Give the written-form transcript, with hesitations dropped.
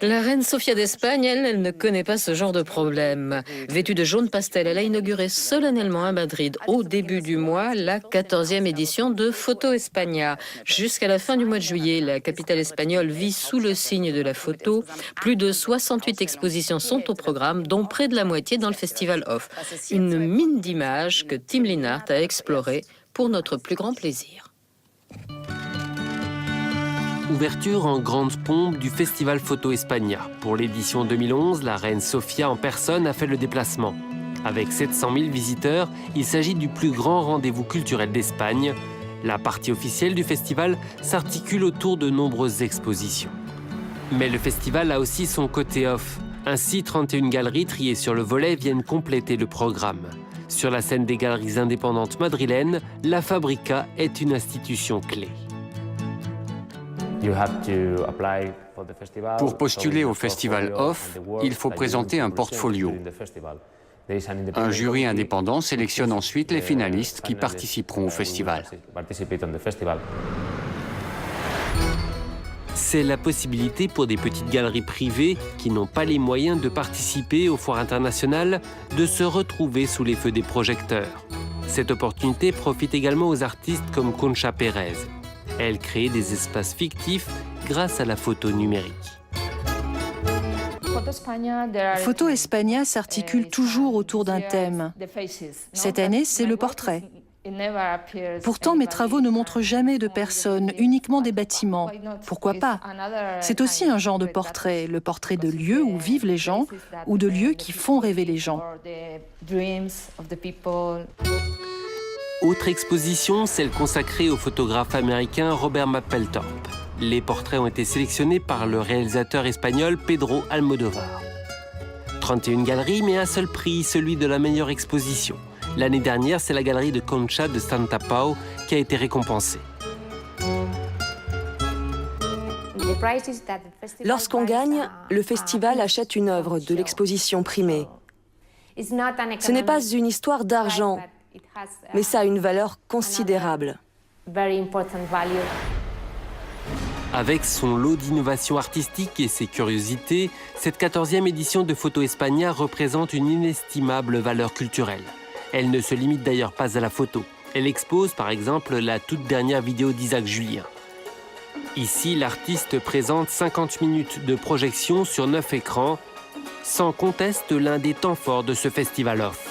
La reine Sofia d'Espagne, elle ne connaît pas ce genre de problème. Vêtue de jaune pastel, elle a inauguré solennellement à Madrid, au début du mois, la 14e édition de Photo España. Jusqu'à la fin du mois de juillet, la capitale espagnole vit sous le signe de la photo. Plus de 68 expositions sont au programme, dont près de la moitié dans le Festival Off. Une mine d'images que Tim Linhart a explorée pour notre plus grand plaisir. Ouverture en grande pompe du Festival Photo España. Pour l'édition 2011, la reine Sofia en personne a fait le déplacement. Avec 700 000 visiteurs, il s'agit du plus grand rendez-vous culturel d'Espagne. La partie officielle du festival s'articule autour de nombreuses expositions. Mais le festival a aussi son côté off. Ainsi, 31 galeries triées sur le volet viennent compléter le programme. Sur la scène des galeries indépendantes madrilènes, la Fabrica est une institution clé. Pour postuler au Festival Off, il faut présenter un portfolio. Un jury indépendant sélectionne ensuite les finalistes qui participeront au festival. C'est la possibilité pour des petites galeries privées qui n'ont pas les moyens de participer aux foires internationales de se retrouver sous les feux des projecteurs. Cette opportunité profite également aux artistes comme Concha Pérez. Elle crée des espaces fictifs grâce à la photo numérique. Photo España s'articule toujours autour d'un thème. Cette année, c'est le portrait. Pourtant, mes travaux ne montrent jamais de personnes, uniquement des bâtiments. Pourquoi pas? C'est aussi un genre de portrait, le portrait de lieux où vivent les gens ou de lieux qui font rêver les gens. Autre exposition, celle consacrée au photographe américain Robert Mapplethorpe. Les portraits ont été sélectionnés par le réalisateur espagnol Pedro Almodóvar. 31 galeries, mais un seul prix, celui de la meilleure exposition. L'année dernière, c'est la galerie de Concha de Santa Pau qui a été récompensée. Lorsqu'on gagne, le festival achète une œuvre de l'exposition primée. Ce n'est pas une histoire d'argent, mais ça a une valeur considérable. Avec son lot d'innovations artistiques et ses curiosités, cette 14e édition de Photo España représente une inestimable valeur culturelle. Elle ne se limite d'ailleurs pas à la photo. Elle expose par exemple la toute dernière vidéo d'Isaac Julien. Ici, l'artiste présente 50 minutes de projection sur 9 écrans, sans conteste l'un des temps forts de ce festival off.